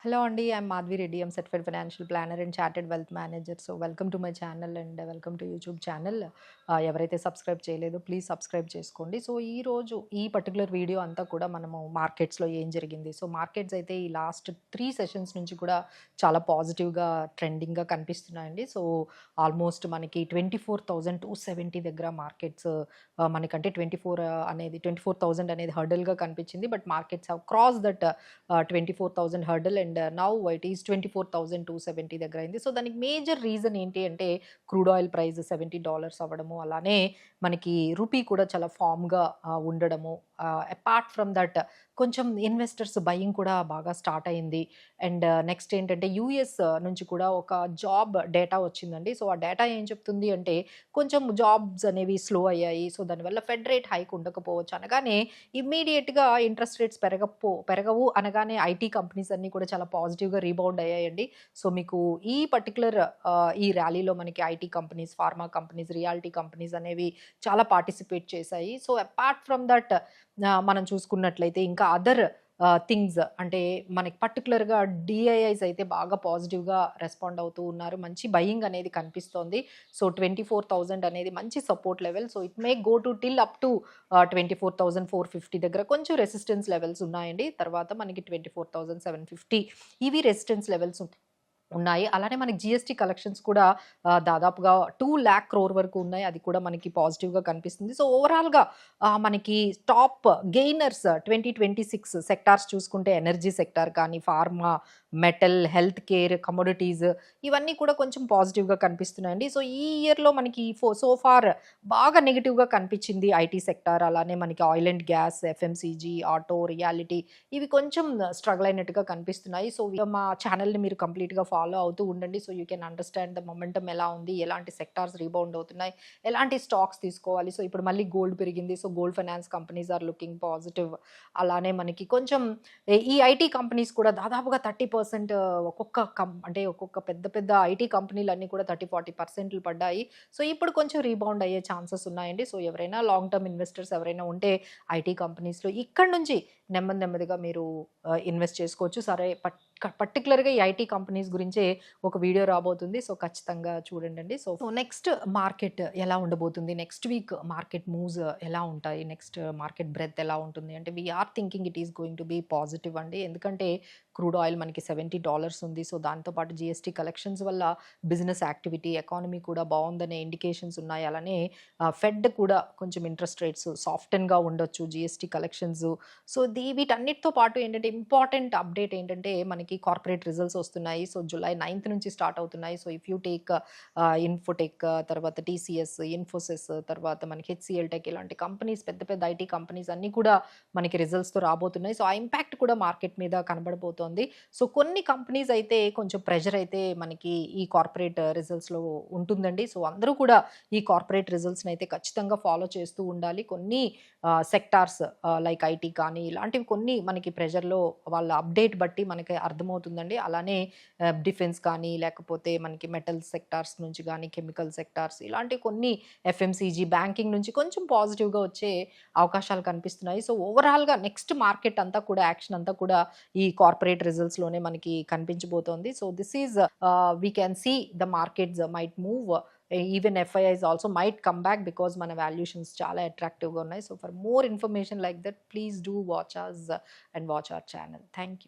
Hello Andy, I'm Madhvi Reddy. I'm certified financial planner and chartered wealth manager. So welcome to my channel and welcome to YouTube channel. ఎవరైతే subscribe చేయలేదో please subscribe చేసుకోండి. So ఈరోజు ఈ particular video అంతా కూడా మనము మార్కెట్స్లో ఏం జరిగింది, సో మార్కెట్స్ అయితే ఈ లాస్ట్ 3 సెషన్స్ నుంచి కూడా చాలా పాజిటివ్గా ట్రెండింగ్గా కనిపిస్తున్నాయండి. సో ఆల్మోస్ట్ మనకి 24,270 దగ్గర మార్కెట్స్ మనకంటే 24,000 అనేది హర్డల్గా కనిపించింది. But markets have cross that 24,000 hurdle and now it is 24,270 దగ్గర అయింది. సో దానికి మేజర్ రీజన్ ఏంటి అంటే క్రూడ్ ఆయిల్ ప్రైస్ $70 అవ్వడము, అలానే మనకి రూపీ కూడా చాలా ఫామ్గా ఉండడము. అపార్ట్ ఫ్రమ్ దట్ కొంచెం ఇన్వెస్టర్స్ బయింగ్ కూడా బాగా స్టార్ట్ అయింది. అండ్ నెక్స్ట్ ఏంటంటే యూఎస్ నుంచి కూడా ఒక జాబ్ డేటా వచ్చిందండి. సో ఆ డేటా ఏం చెప్తుంది అంటే కొంచెం జాబ్స్ అనేవి స్లో అయ్యాయి. సో దానివల్ల ఫెడ్ రేట్ హైక్ ఉండకపోవచ్చు అనగానే ఇమ్మీడియట్గా ఇంట్రెస్ట్ రేట్స్ పెరగవు అనగానే ఐటీ కంపెనీస్ అన్నీ కూడా చాలా పాజిటివ్గా రీబౌండ్ అయ్యాయండి. సో మీకు ఈ పర్టికులర్ ఈ ర్యాలీలో మనకి IT companies, pharma companies, reality companies అనేవి చాలా పార్టిసిపేట్ చేశాయి. సో అపార్ట్ ఫ్రమ్ దట్ మనం చూసుకున్నట్లయితే ఇంకా అదర్ థింగ్స్ అంటే మనకి పర్టికులర్గా డిఐఐస్ అయితే బాగా పాజిటివ్గా రెస్పాండ్ అవుతూ ఉన్నారు. మంచి బయింగ్ అనేది కనిపిస్తోంది. సో 24,000 అనేది మంచి support level. So it may go to till up to 24,450 దగ్గర కొంచెం రెసిస్టెన్స్ లెవెల్స్ ఉన్నాయండి. తర్వాత మనకి 24,750 ఇవి రెసిస్టెన్స్ లెవెల్స్ ఉన్నాయి. అలానే మనకి జీఎస్టీ కలెక్షన్స్ కూడా దాదాపుగా 2,00,000 crore వరకు ఉన్నాయి. అది కూడా మనకి పాజిటివ్గా కనిపిస్తుంది. సో ఓవరాల్గా మనకి టాప్ గెయినర్స్ 2026 సెక్టార్స్ చూసుకుంటే ఎనర్జీ సెక్టార్ కానీ, pharma, metal, health care, commodities ఇవన్నీ కూడా కొంచెం పాజిటివ్గా కనిపిస్తున్నాయండి. సో ఈ ఇయర్లో మనకి సో ఫార్ బాగా నెగిటివ్గా కనిపించింది ఐటీ సెక్టార్, అలానే మనకి oil and gas, FMCG, auto, reality ఇవి కొంచెం స్ట్రగుల్ అయినట్టుగా కనిపిస్తున్నాయి. సో మా ఛానల్ని మీరు కంప్లీట్గా ఫాలో అవుతూ ఉండండి. So you can understand the momentum ఎలా ఉంది, ఎలాంటి సెక్టార్స్ రీబౌండ్ అవుతున్నాయి, ఎలాంటి స్టాక్స్ తీసుకోవాలి. సో ఇప్పుడు మళ్ళీ గోల్డ్ పెరిగింది. So gold finance companies are looking positive. అలానే మనకి కొంచెం ఈ ఐటీ కంపెనీస్ కూడా దాదాపుగా 30% అంటే ఒక్కొక్క పెద్ద పెద్ద ఐటీ కంపెనీలు అన్నీ కూడా 30-40% పడ్డాయి. సో ఇప్పుడు కొంచెం రీబౌండ్ అయ్యే ఛాన్సెస్ ఉన్నాయండి. సో ఎవరైనా లాంగ్ టర్మ్ ఇన్వెస్టర్స్ ఎవరైనా ఉంటే ఐటీ కంపెనీస్లో ఇక్కడ నుంచి నెమ్మదిగా మీరు ఇన్వెస్ట్ చేసుకోవచ్చు. సరే పర్టికులర్గా ఈ ఐటీ కంపెనీస్ గురించే ఒక వీడియో రాబోతుంది. సో ఖచ్చితంగా చూడండి. సో నెక్స్ట్ మార్కెట్ ఎలా ఉండబోతుంది, నెక్స్ట్ వీక్ మార్కెట్ మూవ్స్ ఎలా ఉంటాయి, నెక్స్ట్ మార్కెట్ బ్రెత్ ఎలా ఉంటుంది అంటే we are thinking it is going to be positive అండి. ఎందుకంటే క్రూడ్ ఆయిల్ మనకి $70 ఉంది. సో దాంతోపాటు జిఎస్టీ కలెక్షన్స్ వల్ల బిజినెస్ యాక్టివిటీ, ఎకానమీ కూడా బాగుందనే ఇండికేషన్స్ ఉన్నాయి. అలానే ఫెడ్ కూడా కొంచెం ఇంట్రెస్ట్ రేట్స్ సాఫ్టెన్గా ఉండొచ్చు, జిఎస్టీ కలెక్షన్స్. సో వీటన్నిటితో పాటు ఏంటంటే ఇంపార్టెంట్ అప్డేట్ ఏంటంటే మనకి కార్పొరేట్ రిజల్ట్స్ వస్తున్నాయి. సో జూలై 9th నుంచి స్టార్ట్ అవుతున్నాయి. So if you take Infotech, తర్వాత టీసీఎస్, ఇన్ఫోసిస్, తర్వాత మనకి హెచ్సిఎల్ టెక్ ఇలాంటి కంపెనీస్, పెద్ద పెద్ద ఐటీ కంపెనీస్ అన్నీ కూడా మనకి రిజల్ట్స్తో రాబోతున్నాయి. సో ఆ ఇంపాక్ట్ కూడా మార్కెట్ మీద కనబడబోతోంది. సో కొన్ని కంపెనీస్ అయితే కొంచెం ప్రెషర్ అయితే మనకి ఈ కార్పొరేట్ రిజల్ట్స్లో ఉంటుందండి. సో అందరూ కూడా ఈ కార్పొరేట్ రిజల్ట్స్ని అయితే ఖచ్చితంగా ఫాలో చేస్తూ ఉండాలి. కొన్ని సెక్టార్స్ లైక్ ఐటీ కానీ ఇలాంటివి కొన్ని మనకి ప్రెషర్లో వాళ్ళ అప్డేట్ బట్టి మనకి అర్థమవుతుందండి. అలానే డిఫెన్స్ కానీ, లేకపోతే మనకి మెటల్ సెక్టార్స్ నుంచి కానీ, కెమికల్ సెక్టార్స్ ఇలాంటి కొన్ని ఎఫ్ఎంసీజీ, బ్యాంకింగ్ నుంచి కొంచెం పాజిటివ్గా వచ్చే అవకాశాలు కనిపిస్తున్నాయి. సో ఓవరాల్గా నెక్స్ట్ మార్కెట్ అంతా కూడా యాక్షన్ అంతా కూడా ఈ కార్పొరేట్ రిజల్ట్స్లోనే మనకి కనిపించబోతోంది. So this is we can see the markets might move. Even FIIs also might come back because మన వాల్యుయేషన్స్ చాలా అట్రాక్టివ్గా ఉన్నాయి. So for more information like that please do watch us and watch our channel. Thank you.